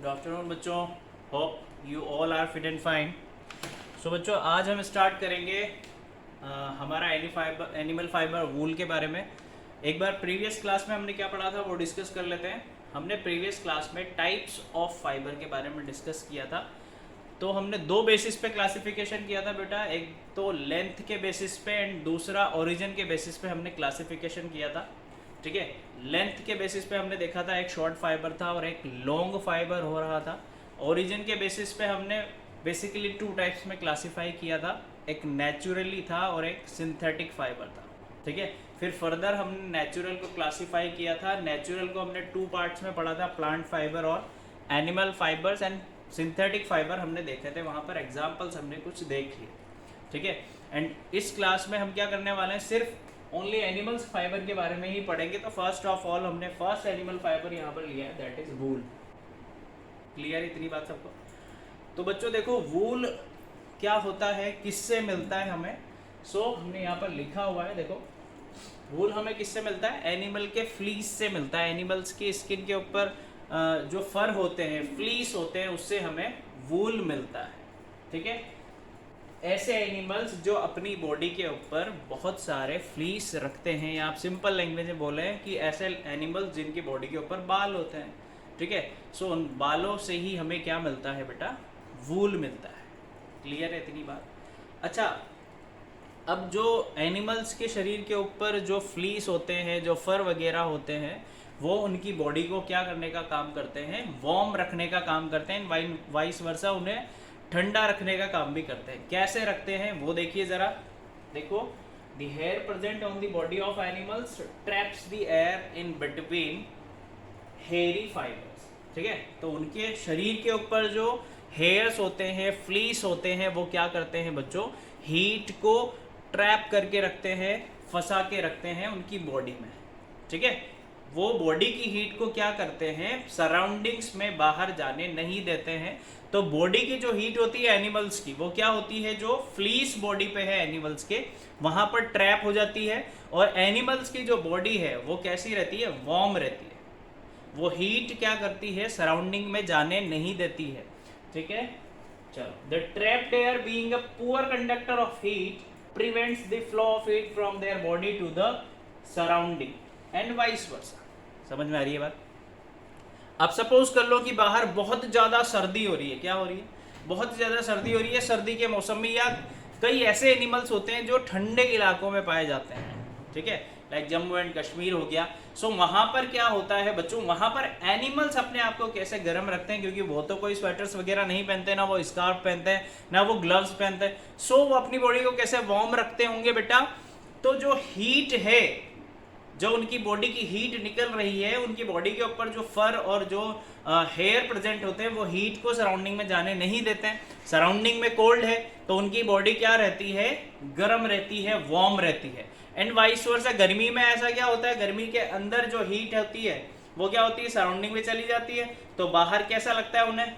Afternoon बच्चों, hope you all are fit and fine. So बच्चों, आज हम स्टार्ट करेंगे हमारा एनिमल फाइबर वूल के बारे में। एक बार प्रीवियस क्लास में हमने क्या पढ़ा था वो डिस्कस कर लेते हैं। हमने प्रीवियस क्लास में टाइप्स ऑफ फाइबर के बारे में डिस्कस किया था। तो हमने दो बेसिस पे क्लासिफिकेशन किया था बेटा, एक तो लेंथ के बेसिस पे एंड दूसरा ओरिजिन के बेसिस पे हमने क्लासिफिकेशन किया था। ठीक है, लेंथ के बेसिस पे हमने देखा था एक शॉर्ट फाइबर था और एक लॉन्ग फाइबर हो रहा था। ओरिजिन के बेसिस पे हमने बेसिकली टू टाइप्स में क्लासिफाई किया था, एक नेचुरली था और एक सिंथेटिक फाइबर था। ठीक है, फिर फर्दर हमने नेचुरल को क्लासिफाई किया था। नेचुरल को हमने टू पार्ट्स में पढ़ा था, प्लांट फाइबर और animal fibres, and synthetic fibre हमने देखे थे, वहाँ पर एग्जाम्पल्स हमने कुछ देख लिए। ठीक है, एंड इस क्लास में हम क्या करने वाले हैं, सिर्फ ओनली एनिमल्स फाइबर के बारे में ही पढ़ेंगे। तो फर्स्ट ऑफ ऑल हमने फर्स्ट एनिमल फाइबर यहाँ पर लिया है, दैट इज वूल। क्लियर इतनी बात सबको? तो बच्चों देखो, वूल क्या होता है, किससे मिलता है हमें। हमने यहाँ पर लिखा हुआ है, देखो वूल हमें किससे मिलता है, एनिमल के फ्लीस से मिलता है। एनिमल्स की स्किन के ऊपर जो फर होते हैं, फ्लीस होते हैं, उससे हमें वूल मिलता है। ठीक है, ऐसे एनिमल्स जो अपनी बॉडी के ऊपर बहुत सारे फ्लीस रखते हैं, या आप सिंपल लैंग्वेज में बोले कि ऐसे एनिमल्स जिनकी बॉडी के ऊपर बाल होते हैं। ठीक है, उन बालों से ही हमें क्या मिलता है बेटा, वूल मिलता है। क्लियर है इतनी बात? अच्छा, अब जो एनिमल्स के शरीर के ऊपर जो फ्लीस होते हैं, जो फर वगैरह होते हैं, वो उनकी बॉडी को क्या करने का काम करते हैं, वार्म रखने का काम करते हैं, वाइस वर्सा उन्हें ठंडा रखने का काम भी करते हैं। कैसे रखते हैं वो देखिए जरा। देखो, the hair present on the body of animals traps the air in between hairy fibres. ठीक है, तो उनके शरीर के ऊपर जो हेयर्स होते हैं, फ्लीस होते हैं, वो क्या करते हैं बच्चों, हीट को ट्रैप करके रखते हैं, फंसा के रखते हैं उनकी बॉडी में। ठीक है, वो बॉडी की हीट को क्या करते हैं, सराउंडिंग्स में बाहर जाने नहीं देते हैं। तो बॉडी की जो हीट होती है एनिमल्स की, वो क्या होती है, जो फ्लीस बॉडी पे है एनिमल्स के, वहां पर ट्रैप हो जाती है। और एनिमल्स की जो बॉडी है वो कैसी रहती है, वार्म रहती है। वो हीट क्या करती है, सराउंडिंग में जाने नहीं देती है। ठीक है, चलो, the trapped air being a poor conductor of heat prevents the flow of heat from their body to the surrounding and vice versa. समझ में आ रही है बात? अब सपोज कर लो कि बाहर बहुत ज्यादा सर्दी हो रही है। क्या हो रही है, बहुत ज्यादा सर्दी हो रही है। सर्दी के मौसम में, या कई ऐसे एनिमल्स होते हैं जो ठंडे इलाकों में पाए जाते हैं। ठीक है, लाइक जम्मू एंड कश्मीर हो गया। वहां पर क्या होता है बच्चों, वहां पर एनिमल्स अपने आप को कैसे गर्म रखते हैं, क्योंकि वो तो कोई स्वेटर्स वगैरह नहीं पहनते, ना वो स्कार्फ पहनते हैं, ना वो ग्लव्स पहनते हैं। वो अपनी बॉडी को कैसे वार्म रखते होंगे बेटा, तो जो हीट है, जो उनकी बॉडी की हीट निकल रही है, उनकी बॉडी के ऊपर जो फर और जो हेयर प्रेजेंट होते हैं, वो हीट को सराउंडिंग में जाने नहीं देते हैं। सराउंडिंग में कोल्ड है तो उनकी बॉडी क्या रहती है, गर्म रहती है, वार्म रहती है। एंड वाइस वर्सा, गर्मी में ऐसा क्या होता है, गर्मी के अंदर जो हीट होती है वो क्या होती है, सराउंडिंग में चली जाती है। तो बाहर कैसा लगता है उन्हें,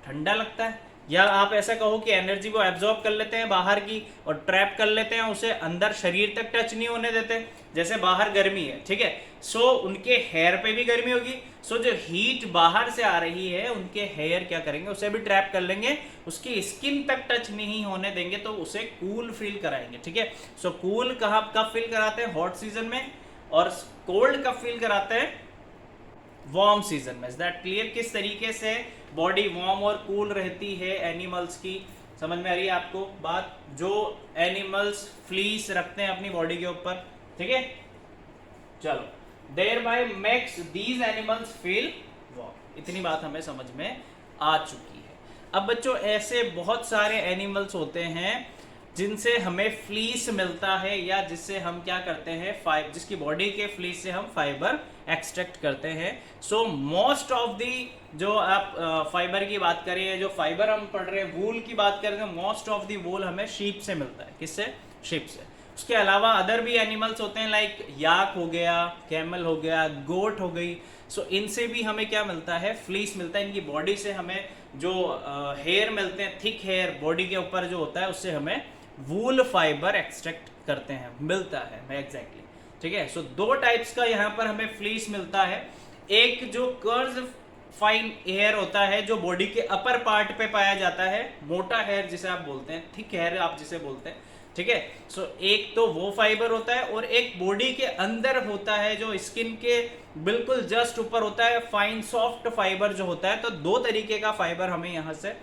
ठंडा लगता है। या आप ऐसा कहो कि एनर्जी वो एब्जॉर्ब कर लेते हैं बाहर की और ट्रैप कर लेते हैं, उसे अंदर शरीर तक टच नहीं होने देते। जैसे बाहर गर्मी है, ठीक है, उनके हेयर पे भी गर्मी होगी। जो हीट बाहर से आ रही है, उनके हेयर क्या करेंगे, उसे भी ट्रैप कर लेंगे, उसकी स्किन तक टच नहीं होने देंगे, तो उसे कूल फील कराएंगे। ठीक है, कूल कब फील कराते हैं, हॉट सीजन में, और कोल्ड कब फील कराते हैं, वार्म सीजन में। Is that clear? किस तरीके से बॉडी वार्म और कूल रहती है एनिमल्स की। समझ में आ रही है आपको बात? जो एनिमल्स फ्लीस रखते हैं अपनी बॉडी के ऊपर। ठीक है, चलो, thereby makes these animals feel warm. इतनी बात हमें समझ में आ चुकी है। अब बच्चों, ऐसे बहुत सारे एनिमल्स होते हैं जिनसे हमें फ्लीस मिलता है, या जिससे हम क्या करते हैं, जिसकी बॉडी के फ्लीस से हम फाइबर एक्सट्रैक्ट करते हैं। मोस्ट ऑफ दी, जो आप फाइबर की बात करें, जो फाइबर हम पढ़ रहे हैं, वूल की बात करें, तो मोस्ट ऑफ दी वूल हमें शीप से मिलता है। किससे? शीप से। उसके अलावा अदर भी एनिमल्स होते हैं, लाइक याक हो गया, कैमल हो गया, गोट हो गई। इनसे भी हमें क्या मिलता है, फ्लीस मिलता है। इनकी बॉडी से हमें जो हेयर मिलते हैं, थिक हेयर बॉडी के ऊपर जो होता है, उससे हमें वूल फाइबर एक्सट्रैक्ट करते हैं, मिलता है एग्जैक्टली। ठीक है, दो टाइप्स का यहाँ पर हमें फ्लीस मिलता है। एक जो कर्ज फाइन हेयर होता है जो बॉडी के अपर पार्ट पे पाया जाता है, मोटा हेयर जिसे आप बोलते हैं, थिक हेयर आप जिसे बोलते हैं, ठीक है। सो एक तो वो फाइबर होता है और एक बॉडी के अंदर होता है जो स्किन के बिल्कुल जस्ट ऊपर होता है, फाइन सॉफ्ट फाइबर जो होता है। तो दो तरीके का फाइबर हमें यहाँ से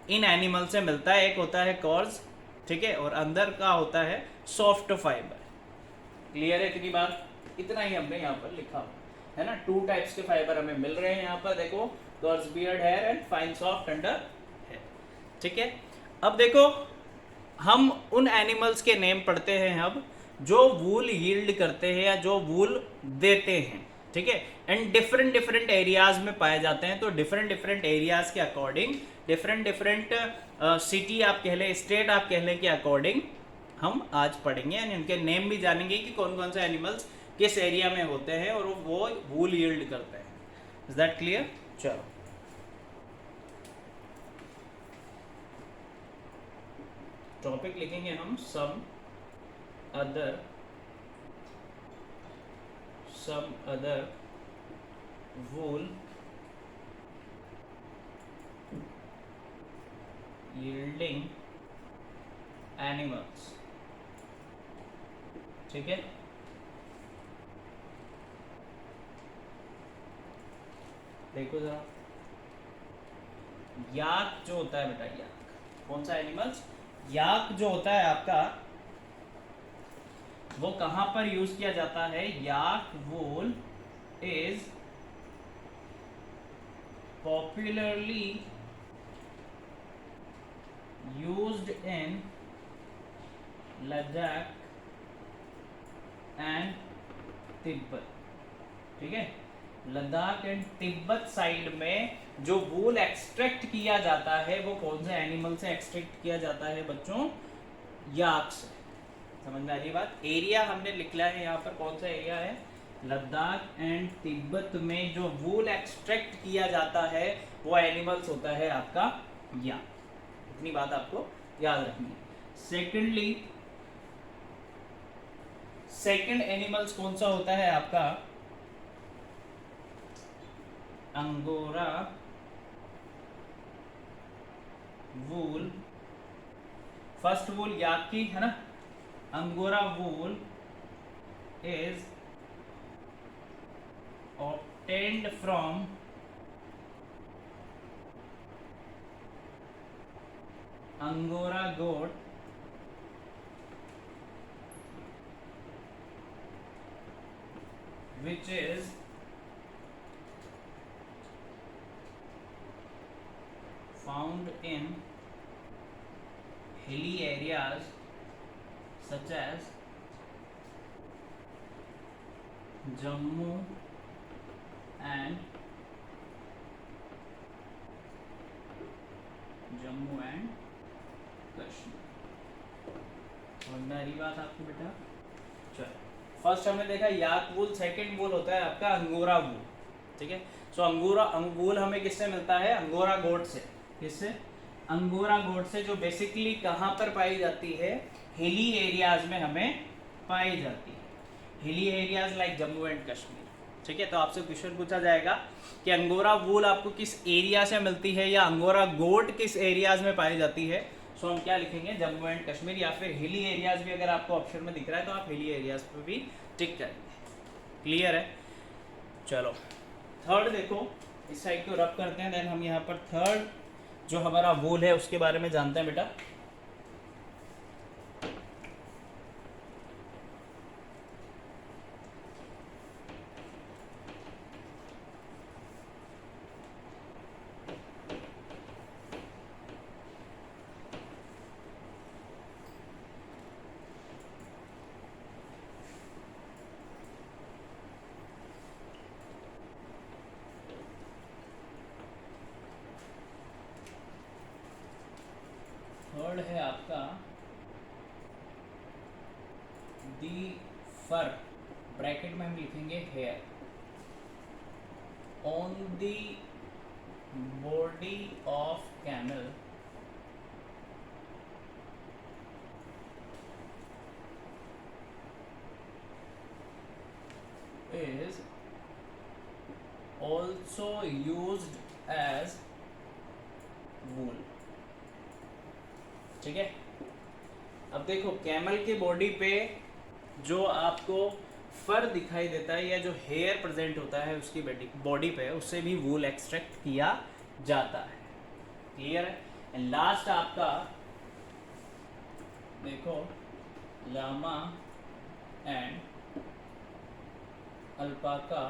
इन एनिमल से मिलता है, एक होता है कॉर्स, ठीक है, और अंदर का होता है सॉफ्ट फाइबर। क्लियर है इतनी बात? इतना ही हमने यहाँ पर लिखा हुआ है ना। टू टाइप्स के फाइबर हमें मिल रहे हैं यहाँ पर, देखो, coarse beard hair and fine soft under hair, ठीक है। अब देखो, हम उन एनिमल्स के नेम पढ़ते हैं अब जो वूल यील्ड करते हैं या जो वूल देते हैं, ठीक है, एंड डिफरेंट डिफरेंट एरियाज में पाए जाते हैं। तो डिफरेंट डिफरेंट एरियाज के अकॉर्डिंग, डिफरेंट डिफरेंट सिटी आप कह लें, स्टेट आप कह लें के अकॉर्डिंग हम आज पढ़ेंगे एंड उनके नेम भी जानेंगे कि कौन कौन से एनिमल्स किस एरिया में होते हैं और वो वूल यील्ड करते हैं। Is that clear? चलो, टॉपिक लिखेंगे हम सम अदर वूल यील्डिंग एनिमल्स, ठीक है। देखो जरा, याक जो होता है बेटा, याक कौन सा एनिमल्स, याक जो होता है आपका, वो कहां पर यूज किया जाता है? Yak wool is popularly used in Ladakh and Tibet, ठीक है। लद्दाख एंड तिब्बत साइड में जो वूल एक्सट्रैक्ट किया जाता है वो कौन से एनिमल से एक्सट्रैक्ट किया जाता है बच्चों? याक से। समझ में आ रही बात? एरिया हमने लिखा है यहाँ पर, कौन सा एरिया है? लद्दाख एंड तिब्बत में जो वूल एक्सट्रैक्ट किया जाता है वो एनिमल्स होता है आपका याक। इतनी बात आपको याद रखनी है। सेकंड एनिमल्स कौन सा होता है आपका? Angora wool. फर्स्ट वूल याक की है ना। Angora wool is obtained from Angora goat which is found in hilly areas such as Jammu and Kashmir. समझ बात आपको बेटा? चलो, फर्स्ट हमने देखा याक वूल, सेकंड वूल होता है आपका अंगोरा वूल, ठीक है। सो अंगोरा वूल हमें किससे मिलता है? अंगोरा गोट से। किससे? अंगोरा गोट से, जो बेसिकली कहाँ पर पाई जाती है? हिली एरियाज में हमें पाई जाती है। Hilly areas like Jammu and Kashmir, ठीक है। तो आपसे क्वेश्चन पूछा जाएगा कि अंगोरा वूल आपको किस एरिया से मिलती है या अंगोरा गोट किस एरियाज में पाई जाती है। सो हम क्या लिखेंगे? जम्मू एंड कश्मीर, या फिर हिली एरियाज भी अगर आपको ऑप्शन में दिख रहा है तो आप हिली एरियाज पे भी टिक करेंगे। क्लियर है? चलो, थर्ड देखो, इस साइड को रब करते हैं, देन हम यहाँ पर थर्ड जो हमारा वूल है उसके बारे में जानते हैं बेटा। थर्ड है आपका दी फर, ब्रैकेट में हम लिखेंगे hair, on the body of camel is also used as wool. ठीक है, अब देखो कैमल की बॉडी पे जो आपको फर दिखाई देता है या जो हेयर प्रेजेंट होता है उसकी बॉडी पे, उससे भी वूल एक्सट्रैक्ट किया जाता है। क्लियर है? एंड लास्ट आपका देखो लामा एंड अल्पाका,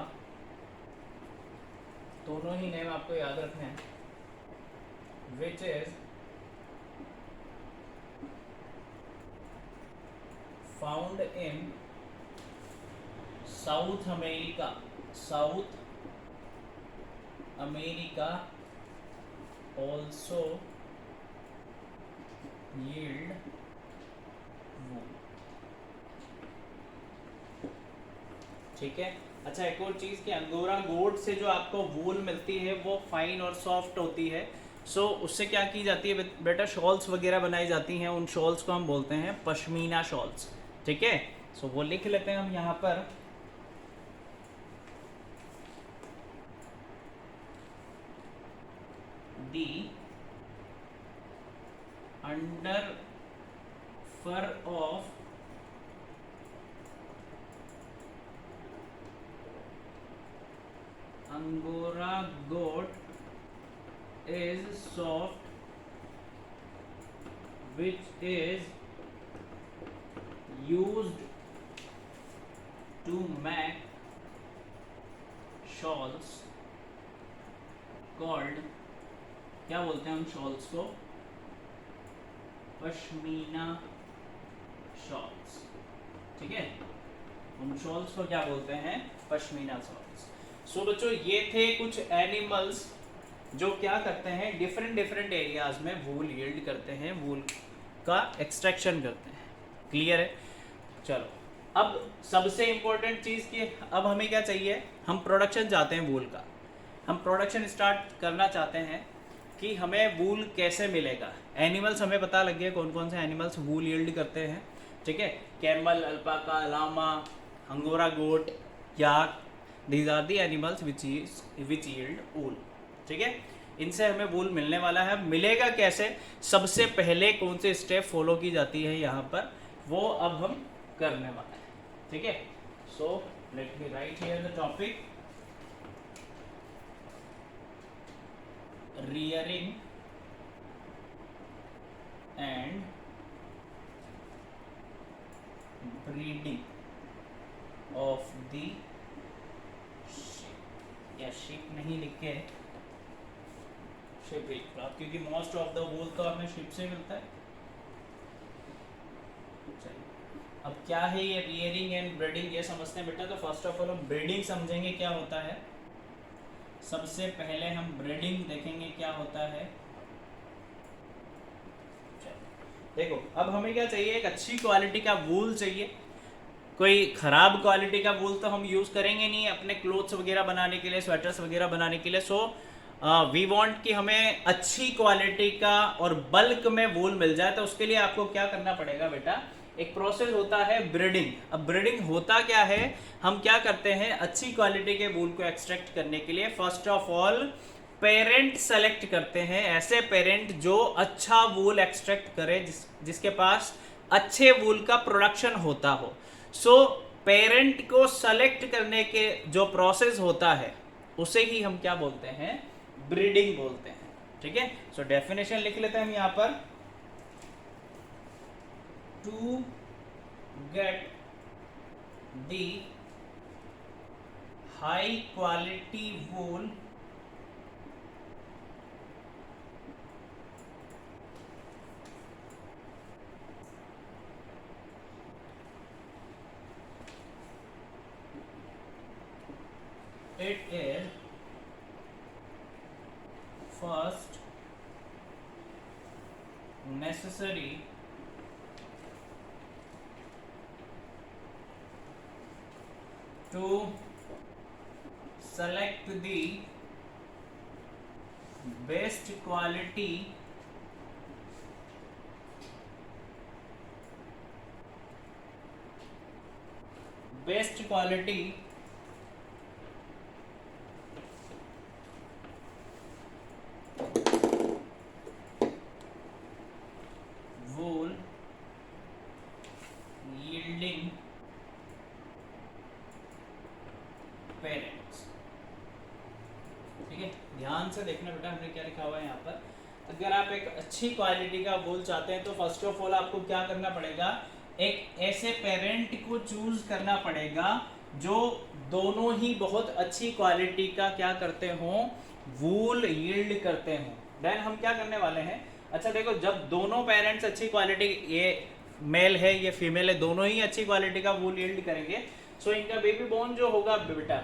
दोनों ही नेम आपको याद रखने हैं, which is found in South America, South America also yield wool. ठीक है, अच्छा एक और चीज़ कि अंगोरा गोट से जो आपको वूल मिलती है वो फाइन और सॉफ्ट होती है। सो उससे क्या की जाती है बेटा, शॉल्स वगैरह बनाई जाती हैं, उन शॉल्स को हम बोलते हैं पश्मीना शॉल्स। ठीक है, सो वो लिख लेते हैं हम यहाँ पर। The under fur of angora goat is soft, which is used to make shawls called, क्या बोलते हैं हम शॉल्स को? पश्मीना शॉल्स। ठीक है, हम शॉल्स को क्या बोलते हैं? पश्मीना शॉल्स। सो बच्चों ये थे कुछ एनिमल्स जो क्या करते हैं, डिफरेंट डिफरेंट एरियाज में वूल यील्ड करते हैं, वूल का एक्सट्रैक्शन करते हैं। क्लियर है? चलो अब सबसे इंपॉर्टेंट चीज़ की, अब हमें क्या चाहिए, हम प्रोडक्शन चाहते हैं वूल का, हम प्रोडक्शन स्टार्ट करना चाहते हैं कि हमें वूल कैसे मिलेगा। एनिमल्स हमें पता लग गया कौन कौन से एनिमल्स वूल यील्ड करते हैं। ठीक है, camel, alpaca, llama, angora goat, yak, these are the animals which yield wool. ठीक है, इनसे हमें वूल मिलने वाला है। मिलेगा कैसे, सबसे पहले कौन से स्टेप फॉलो की जाती है यहाँ पर, वो अब हम करने वाले हैं। ठीक है, so let me right here the topic, rearing and breeding of the sheep, या sheep नहीं लिख के sheep लिख लो, क्योंकि मोस्ट ऑफ द वूल तो हमें sheep से मिलता है। अब क्या है ये रियरिंग एंड ब्रीडिंग, ये समझते हैं बेटा। तो फर्स्ट ऑफ ऑल हम ब्रीडिंग समझेंगे क्या होता है। सबसे पहले हम ब्रीडिंग देखेंगे क्या होता है। देखो अब हमें क्या चाहिए, एक अच्छी क्वालिटी का वूल चाहिए। कोई ख़राब क्वालिटी का वूल तो हम यूज़ करेंगे नहीं अपने क्लोथ्स वगैरह बनाने के लिए, स्वेटर्स वगैरह बनाने के लिए। सो वी वांट कि हमें अच्छी क्वालिटी का और बल्क में वूल मिल जाए। तो उसके लिए आपको क्या करना पड़ेगा बेटा, एक प्रोसेस होता है ब्रीडिंग। अब ब्रीडिंग होता क्या है, हम क्या करते हैं, अच्छी क्वालिटी के वूल को एक्सट्रैक्ट करने के लिए first of all parent select करते हैं, ऐसे पेरेंट जो अच्छा वूल एक्सट्रैक्ट करे, जिसके पास अच्छे वूल का प्रोडक्शन होता हो। सो पेरेंट को सेलेक्ट करने के जो प्रोसेस होता है उसे ही हम क्या बोलते हैं, ब्रीडिंग बोलते हैं। ठीक है, सो डेफिनेशन लिख लेते हैं हम यहाँ पर। To get the high quality wool it is first necessary to select the best quality parents. ठीक है, ध्यान से देखना बेटा हमने क्या लिखा हुआ है यहाँ पर। अगर आप एक अच्छी क्वालिटी का वूल चाहते हैं तो फर्स्ट ऑफ ऑल आपको क्या करना पड़ेगा, एक ऐसे पेरेंट को चूज करना पड़ेगा जो दोनों ही बहुत अच्छी क्वालिटी का क्या करते हो, वूल यील्ड करते हो। देन हम क्या करने वाले हैं, अच्छा देखो, जब दोनों पेरेंट्स अच्छी क्वालिटी, ये मेल है ये फीमेल है, दोनों ही अच्छी क्वालिटी का वूल यील्ड करेंगे, सो इनका बेबी बोर्न जो होगा बेटा,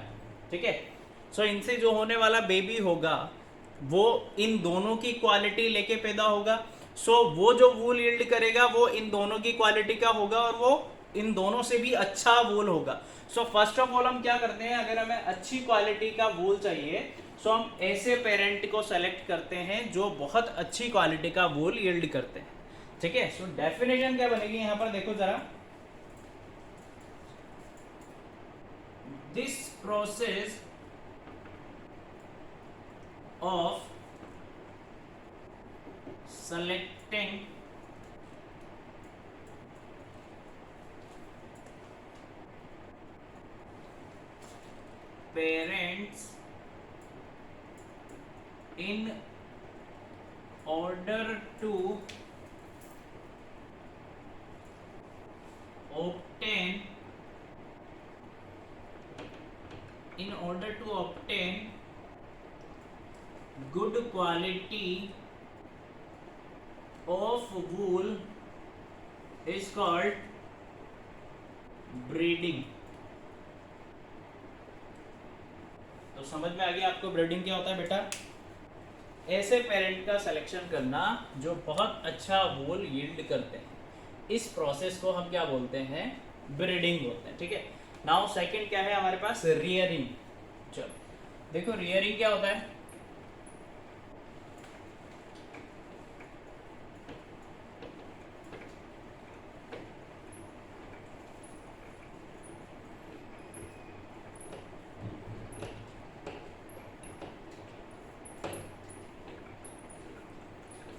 ठीक है, सो इनसे जो होने वाला बेबी होगा वो इन दोनों की क्वालिटी लेके पैदा होगा। सो वो जो वूल यील्ड करेगा वो इन दोनों की क्वालिटी का होगा और वो इन दोनों से भी अच्छा वूल होगा। सो फर्स्ट ऑफ ऑल हम क्या करते हैं, अगर हमें अच्छी क्वालिटी का वूल चाहिए सो हम ऐसे पेरेंट को सेलेक्ट करते हैं जो बहुत अच्छी क्वालिटी का वूल यील्ड करते हैं। ठीक है, सो डेफिनेशन क्या बनेगी यहां पर देखो जरा, this process of selecting parents in order to obtain good quality of wool is called breeding। तो समझ में आ गया आपको ब्रीडिंग क्या होता है बेटा, ऐसे पेरेंट का सिलेक्शन करना जो बहुत अच्छा वूल यील्ड करते हैं, इस प्रोसेस को हम क्या बोलते हैं, ब्रीडिंग बोलते हैं। ठीक है, नाउ सेकंड क्या है हमारे पास, रियरिंग। चलो देखो रियरिंग क्या होता है,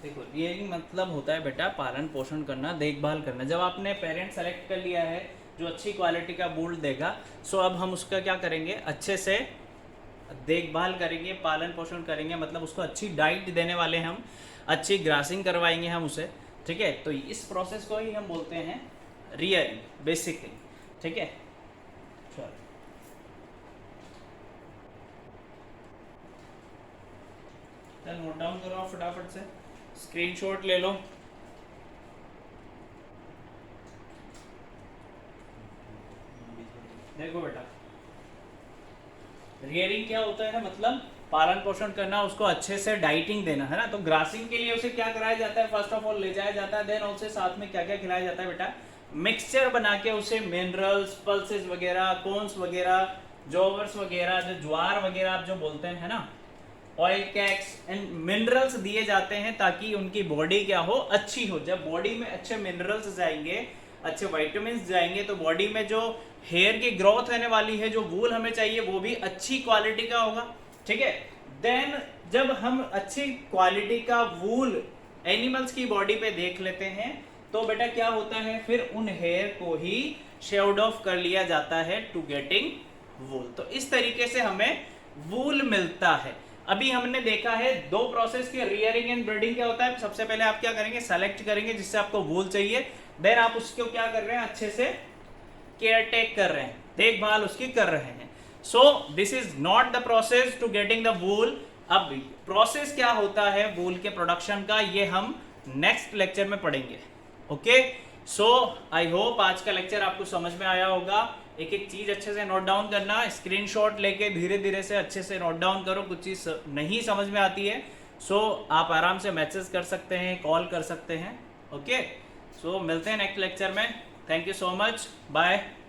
देखो रियरिंग मतलब होता है बेटा पालन पोषण करना, देखभाल करना। जब आपने पेरेंट सेलेक्ट कर लिया है जो अच्छी क्वालिटी का वूल देगा, सो अब हम उसका क्या करेंगे, अच्छे से देखभाल करेंगे, पालन पोषण करेंगे, मतलब उसको अच्छी डाइट देने वाले हम, अच्छी ग्रासिंग करवाएंगे हम उसे। ठीक है, तो इस प्रोसेस को ही हम बोलते हैं रियरिंग बेसिकली। ठीक है, चलो नोट डाउन करो फटाफट से, स्क्रीनशॉट ले लो। देखो बेटा रियरिंग क्या होता है, मतलब पालन पोषण करना, उसको अच्छे से डाइटिंग देना, है ना। तो ग्रासिंग के लिए उसे क्या कराया जाता है, फर्स्ट ऑफ ऑल ले जाया जाता है, देन उसे साथ में क्या क्या खिलाया जाता है बेटा, मिक्सचर बना के उसे मिनरल्स, पल्सेस वगैरह, कॉर्न्स वगैरह, जोवर्स वगैरह, जो ज्वार वगैरह आप जो बोलते हैं, है ना, ऑयल कैक्स एंड मिनरल्स दिए जाते हैं ताकि उनकी बॉडी क्या हो, अच्छी हो। जब बॉडी में अच्छे मिनरल्स जाएंगे, अच्छे विटामिन्स जाएंगे, तो बॉडी में जो हेयर की ग्रोथ होने वाली है, जो वूल हमें चाहिए वो भी अच्छी क्वालिटी का होगा। ठीक है, देन जब हम अच्छी क्वालिटी का वूल एनिमल्स की बॉडी पे देख लेते हैं तो बेटा क्या होता है, फिर उन हेयर को ही शेव्ड ऑफ कर लिया जाता है टू गेटिंग वूल। तो इस तरीके से हमें वूल मिलता है। अभी हमने देखा है दो प्रोसेस के, रियरिंग एंड ब्रीडिंग क्या होता है। सबसे पहले आप क्या करेंगे, सेलेक्ट करेंगे जिससे आपको वूल चाहिए, देन आप उसको क्या कर रहे हैं, अच्छे से केयर टेक कर रहे हैं, देखभाल उसकी कर रहे हैं। So this is not the process to getting the wool. अब प्रोसेस क्या होता है वूल के प्रोडक्शन का, ये हम नेक्स्ट लेक्चर में पढ़ेंगे। ओके, सो आई होप आज का लेक्चर आपको समझ में आया होगा। एक एक चीज अच्छे से नोट डाउन करना, स्क्रीनशॉट लेके धीरे धीरे से अच्छे से नोट डाउन करो। कुछ चीज नहीं समझ में आती है सो आप आराम से मैसेज कर सकते हैं, कॉल कर सकते हैं। ओके, सो मिलते हैं नेक्स्ट लेक्चर में। Thank you so much, bye.